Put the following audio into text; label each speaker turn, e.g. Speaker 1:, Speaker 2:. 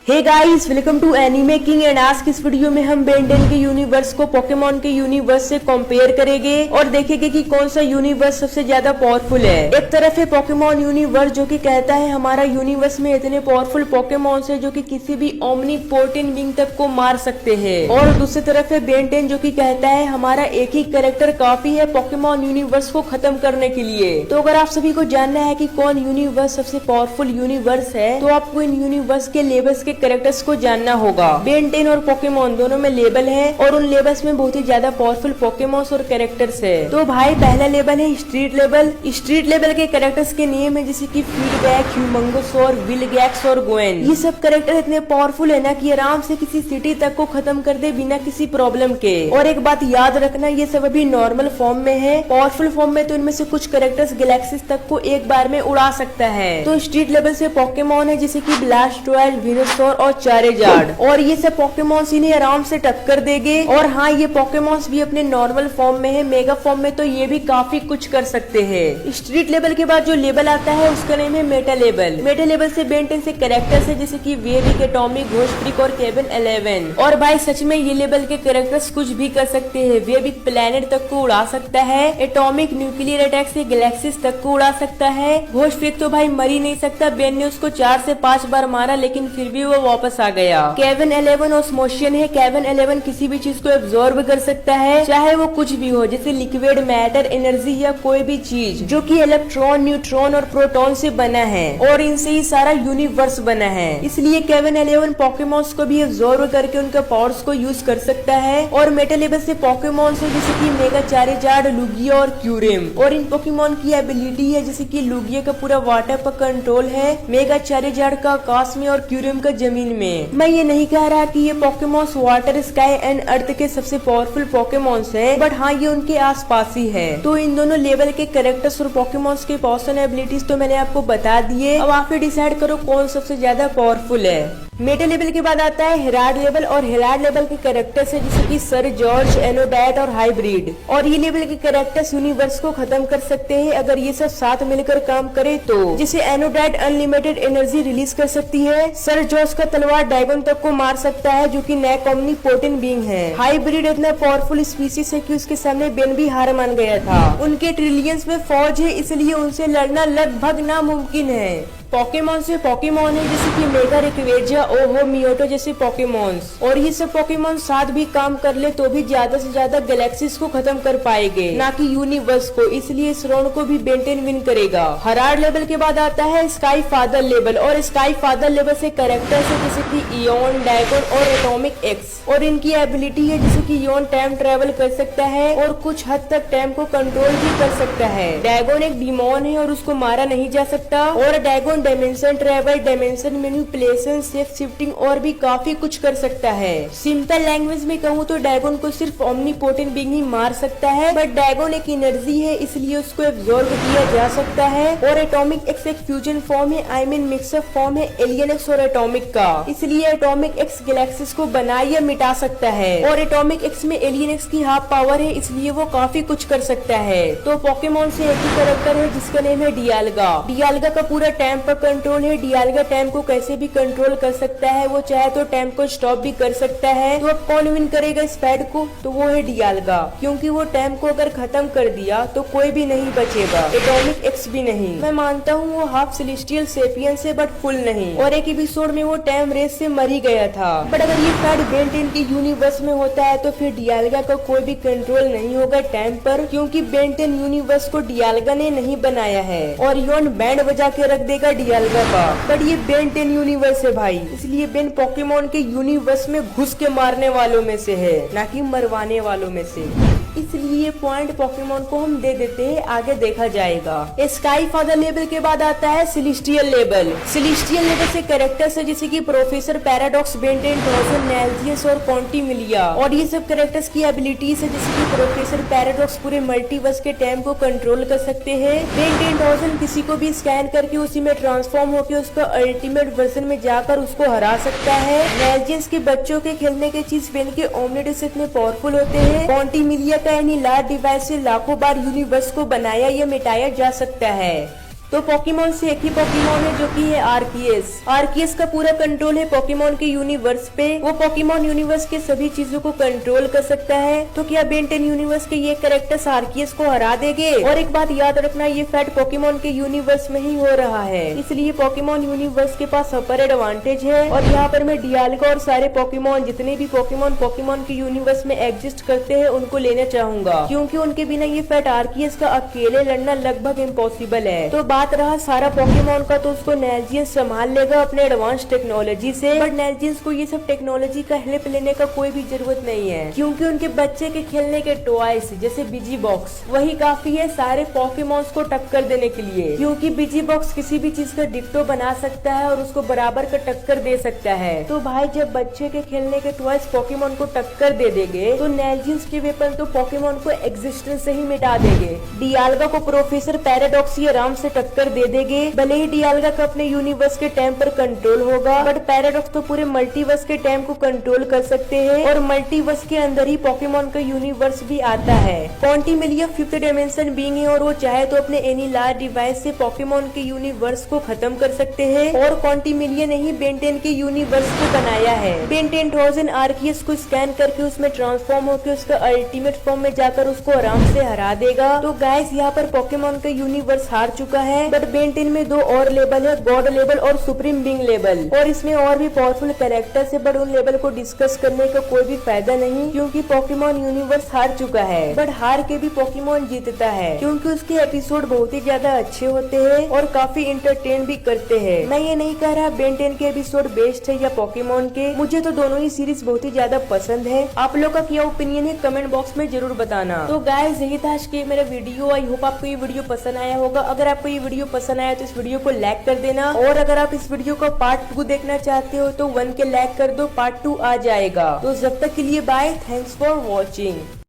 Speaker 1: Hey guys, welcome to anime king and आज की इस वीडियो में हम बेन 10 के यूनिवर्स को पोकेमॉन के यूनिवर्स से कंपेयर करेंगे और देखेंगे कि कौन सा यूनिवर्स सबसे ज्यादा पावरफुल है। एक तरफ है पोकेमॉन यूनिवर्स जो कि कहता है हमारा यूनिवर्स में इतने पावरफुल पोकेमॉन है जो कि किसी भी ओमनीपोटेंट बीइंग तक को मार सकते हैं, और दूसरी तरफ है बेन 10 जो कि कहता है हमारा एक ही कैरेक्टर काफी है पोकेमॉन यूनिवर्स को खत्म करने के लिए। तो अगर आप सभी को जानना है कि कौन यूनिवर्स सबसे पावरफुल यूनिवर्स है तो आपको इन यूनिवर्स के लेवल्स के कैरेक्टर्स को जानना होगा। बेन 10 और पोकेमॉन दोनों में लेबल है और उन लेवल्स में बहुत ही ज्यादा पावरफुल पोकेमॉन्स और कैरेक्टर्स है। तो भाई पहला लेवल है स्ट्रीट लेवल। स्ट्रीट लेवल के कैरेक्टर्स के नेम है जैसे कि फीडबैक, ह्यूमंगोसॉर, विलगैक्स और गोएन। ये सब कैरेक्टर इतने पावरफुल है ना कि आराम से किसी सिटी तक को खत्म कर दे बिना किसी प्रॉब्लम के। और एक बात याद रखना, ये सब अभी नॉर्मल फॉर्म में है। पावरफुल फॉर्म में तो इनमें से कुछ कैरेक्टर्स गैलेक्सीज तक को एक बार में उड़ा सकता है। तो स्ट्रीट लेवल से पोकेमॉन है जैसे कि ब्लास्टोइड, वेनोसॉर और चारेजार्ड, और ये सब पोकेमॉन्स इन्हें आराम से टक्कर देंगे। और हाँ, ये पोकेमॉन्स भी अपने नॉर्मल फॉर्म में है। मेगा फॉर्म में तो ये भी काफी कुछ कर सकते हैं। स्ट्रीट लेवल के बाद जो लेवल आता है उसका नेम है मेटा लेवल। मेटा लेवल से बेन 10 से कैरेक्टर्स है जैसे कि वेविक, एटॉमिक, घोस्ट फ्रीक और केविन 11। और भाई सच में ये लेवल के कैरेक्टर्स कुछ भी कर सकते हैं। वेविक प्लेनेट तक को उड़ा सकता है, एटॉमिक न्यूक्लियर अटैक से गैलेक्सीज तक को उड़ा सकता है, घोस्ट फ्रीक तो भाई मर ही नहीं सकता। बेन ने उसको 4 से 5 बार मारा लेकिन फिर भी वो वापस आ गया। केविन 11 ऑस्मोशियन है। केविन 11 किसी भी चीज को एब्जॉर्ब कर सकता है, चाहे वो कुछ भी हो, जैसे लिक्विड, मैटर, एनर्जी या कोई भी चीज जो कि इलेक्ट्रॉन, न्यूट्रॉन और प्रोटॉन से बना है, और इनसे ही सारा यूनिवर्स बना है। इसलिए केविन 11 पोकेमॉन्स को भी एब्जॉर्ब करके उनके पावर्स को यूज कर सकता है। और मेटा लेवल से पोकेमॉन्स है जैसे कि मेगा चारेजार्ड, लुगिया और क्यूरिम, और इन पोकेमॉन की एबिलिटी है जैसे कि लुगिया का पूरा वाटर पर कंट्रोल है, मेगा चारेजार्ड का आकाश में और क्यूरिम का जमीन में। मैं ये नहीं कह रहा कि ये Pokémons water, sky and earth के सबसे पावरफुल पोकेमॉन्स है, बट हाँ ये उनके आसपास ही है। तो इन दोनों लेवल के कैरेक्टर्स और पोकेमॉन्स के पावर्स एंड एबिलिटीज तो मैंने आपको बता दिए। अब आप डिसाइड करो कौन सबसे ज्यादा पावरफुल है। मेटा लेवल के बाद आता है हेराल्ड लेवल, और हेराल्ड लेवल के कैरेक्टर्स है जैसे कि सर जॉर्ज, एनोडैट और हाइब्रिड। और ये लेवल के कैरेक्टर्स यूनिवर्स को खत्म कर सकते हैं अगर ये सब साथ मिलकर काम करे तो। जैसे एनोडैट अनलिमिटेड एनर्जी रिलीज कर सकती है, सर जॉर्ज का तलवार ड्रैगन तक को मार सकता है जो कि नेक ओमनीपोटेंट बीइंग है, हाइब्रिड इतना पावरफुल स्पीसीज है कि उसके सामने बेन भी हार मान गया था। उनके ट्रिलियंस में फौज है इसलिए उनसे लड़ना लगभग नामुमकिन है। पोकेमॉन से पोकेमॉन है जैसे कि मेगा, रिक्वेजा, ओहो, मियोटो जैसे पोकेमॉन्स, और ये सब पोकेमॉन साथ भी काम कर ले तो भी ज्यादा से ज्यादा गैलेक्सीज को खत्म कर पाएंगे, ना कि यूनिवर्स को। इसलिए इस राउंड को भी बेन 10 विन करेगा। हेराल्ड लेवल के बाद आता है स्काई फादर लेवल, और स्काई फादर लेवल से कैरेक्टर्स है जैसे कि इयोन, ड्रैगन और एटॉमिक एक्स, और इनकी एबिलिटी है जैसे कि इयोन टाइम ट्रेवल कर सकता है और कुछ हद तक टाइम को कंट्रोल भी कर सकता है। ड्रैगन एक डिमोन है और उसको मारा नहीं जा सकता, और dragon dimension travel, dimension manipulation, shape shifting और भी काफी कुछ कर सकता है। सिंपल लैंग्वेज में कहूँ तो ड्रैगन को सिर्फ ओमनीपोटेंट बीइंग ही मार सकता है, बट ड्रैगन एक एनर्जी है इसलिए उसको एब्जॉर्ब किया जा सकता है। और एटॉमिक एक्स एक फ्यूजन फॉर्म है, आई मीन मिक्सअप फॉर्म है एलियन एक्स और एटॉमिक का, इसलिए एटॉमिक एक्स गैलेक्सीज को बना या मिटा सकता है। और एटॉमिक एक्स में एलियन एक्स की हाफ पावर है इसलिए वो काफी कुछ कर सकता है। तो पोकेमॉन से एक ही कैरेक्टर है जिसका नेम है डियाल्गा। डियाल्गा का पूरा टाइम पर कंट्रोल है। डियाल्गा टाइम को कैसे भी कंट्रोल कर सकता है, वो चाहे तो टाइम को स्टॉप भी कर सकता है। तो अब कौन विन करेगा इस फाइट को, तो वो है डियाल्गा, क्योंकि वो टाइम को अगर खत्म कर दिया तो कोई भी नहीं बचेगा, एटॉमिक एक्स भी नहीं। मैं मानता हूँ वो हाफ सेलेस्टियल सेपियन से बट फुल नहीं, और एक एपिसोड में वो टाइम रेस से मर ही गया था। बट अगर ये फाइट बेन 10 के यूनिवर्स में होता है तो फिर डियाल्गा का कोई भी कंट्रोल नहीं होगा टाइम पर, क्योंकि बेन 10 यूनिवर्स को डियाल्गा ने नहीं बनाया है। और योन बैंड बजा के रख देगा डियाल्गा का, बट ये बेन 10 यूनिवर्स है भाई, इसलिए बेन पोकेमॉन के यूनिवर्स में घुस के मारने वालों में से है, ना कि मरवाने वालों में से। इसलिए पॉइंट पोकेमॉन को हम दे देते हैं, आगे देखा जाएगा। स्काई फादर लेवल के बाद आता है सेलेस्टियल लेवल। सेलेस्टियल लेवल से कैरेक्टर्स है जैसे कि प्रोफेसर पैराडॉक्स, बेन 10, डॉजन, नेल्जियस और कॉन्टिमिलिया, और ये सब कैरेक्टर्स की एबिलिटीज है जैसे कि प्रोफेसर पैराडॉक्स पूरे मल्टीवर्स के टाइम को कंट्रोल कर सकते हैं। बेन 10 डॉजन किसी को भी स्कैन करके उसी में ट्रांसफॉर्म होकर उसका अल्टीमेट वर्जन में जाकर उसको हरा सकता है। नेल्जियस के बच्चों के खेलने के चीज बेन के ओमनिडस इतने पावरफुल होते हैं। कॉन्टिमिलिया का यानी लार्ज डिवाइस से लाखों बार यूनिवर्स को बनाया या मिटाया जा सकता है। तो पोकेमॉन से एक ही पोकेमॉन है जो कि है आर्कियस। आर्कियस का पूरा कंट्रोल है पोकेमॉन के यूनिवर्स पे। वो पोकेमॉन यूनिवर्स के सभी चीजों को कंट्रोल कर सकता है। तो क्या बेन 10 यूनिवर्स के ये कैरेक्टर्स आर्कियस को हरा देंगे? और एक बात याद रखना, ये फैट पोकेमॉन के यूनिवर्स में ही हो रहा है, इसलिए पोकेमॉन यूनिवर्स के पास अपर एडवांटेज है। और यहाँ पर मैं डियालगा और सारे पोकेमॉन, जितने भी पोकेमॉन के यूनिवर्स में एग्जिस्ट करते हैं, उनको लेना चाहूंगा, क्योंकि उनके बिना ये फैट आर्कियस का अकेले लड़ना लगभग इम्पॉसिबल है। तो बात रहा सारा पोकेमॉन का, तो उसको नेल्जियस संभाल लेगा अपने एडवांस टेक्नोलॉजी से। बट नेल्जियस को ये सब टेक्नोलॉजी का हेल्प लेने का कोई भी जरूरत नहीं है, क्योंकि उनके बच्चे के खेलने के टॉयज जैसे बिजी बॉक्स वही काफी है सारे पोकेमॉन्स को टक्कर देने के लिए। क्योंकि बिजी बॉक्स किसी भी चीज का डिक्टो बना सकता है और उसको बराबर का टक्कर दे सकता है। तो भाई जब बच्चे के खेलने के टॉयज पोकेमॉन को टक्कर दे देंगे, तो नेल्जियस के वेपन तो पोकेमॉन को एग्जिस्टेंस से ही मिटा देंगे। डियालगा को प्रोफेसर पैराडॉक्स आराम से टक्कर दे देंगे। भले ही डियालगा का अपने यूनिवर्स के टाइम पर कंट्रोल होगा, बट पैराडॉक्स तो पूरे मल्टीवर्स के टाइम को कंट्रोल कर सकते हैं। और मल्टीवर्स के अंदर ही पोकेमॉन का यूनिवर्स भी आता है। क्वांटिमिलिया फिफ्थ डायमेंशन बीइंग है, और वो चाहे तो अपने एनी लार्ज डिवाइस से पोकेमॉन के यूनिवर्स को खत्म कर सकते हैं। और क्वांटिमिलिया ने ही बेन 10 के यूनिवर्स को बनाया है। बेन 10,000 आर्कियस को स्कैन करके उसमें ट्रांसफॉर्म होकर उसका अल्टीमेट फॉर्म में जाकर उसको आराम से हरा देगा। तो गाइस यहाँ पर पोकेमॉन का यूनिवर्स हार चुका है। बट बेन 10 में दो और लेवल है, गॉड लेवल और सुप्रीम बीइंग लेवल, और इसमें और भी पावरफुल कैरेक्टर्स है। बट उन लेवल को डिस्कस करने का कोई भी फायदा नहीं, क्योंकि पोकेमॉन यूनिवर्स हार चुका है। बट हार के भी पोकेमॉन जीतता है, क्योंकि उसके एपिसोड बहुत ही ज्यादा अच्छे होते हैं और काफी इंटरटेन भी करते हैं। मैं ये नहीं कह रहा बेन 10 के एपिसोड बेस्ट है या पोकेमॉन के, मुझे तो दोनों ही सीरीज बहुत ही ज्यादा पसंद है। आप लोग का क्या ओपिनियन है कमेंट बॉक्स में जरूर बताना। तो गाइस यही था आज के मेरा वीडियो। आई होप आपको ये वीडियो पसंद आया होगा। अगर आपको ये वीडियो पसंद आया तो इस वीडियो को लाइक कर देना, और अगर आप इस वीडियो को पार्ट 2 देखना चाहते हो तो 1 के लाइक कर दो, पार्ट 2 आ जाएगा। तो जब तक के लिए बाय, थैंक्स फॉर वॉचिंग।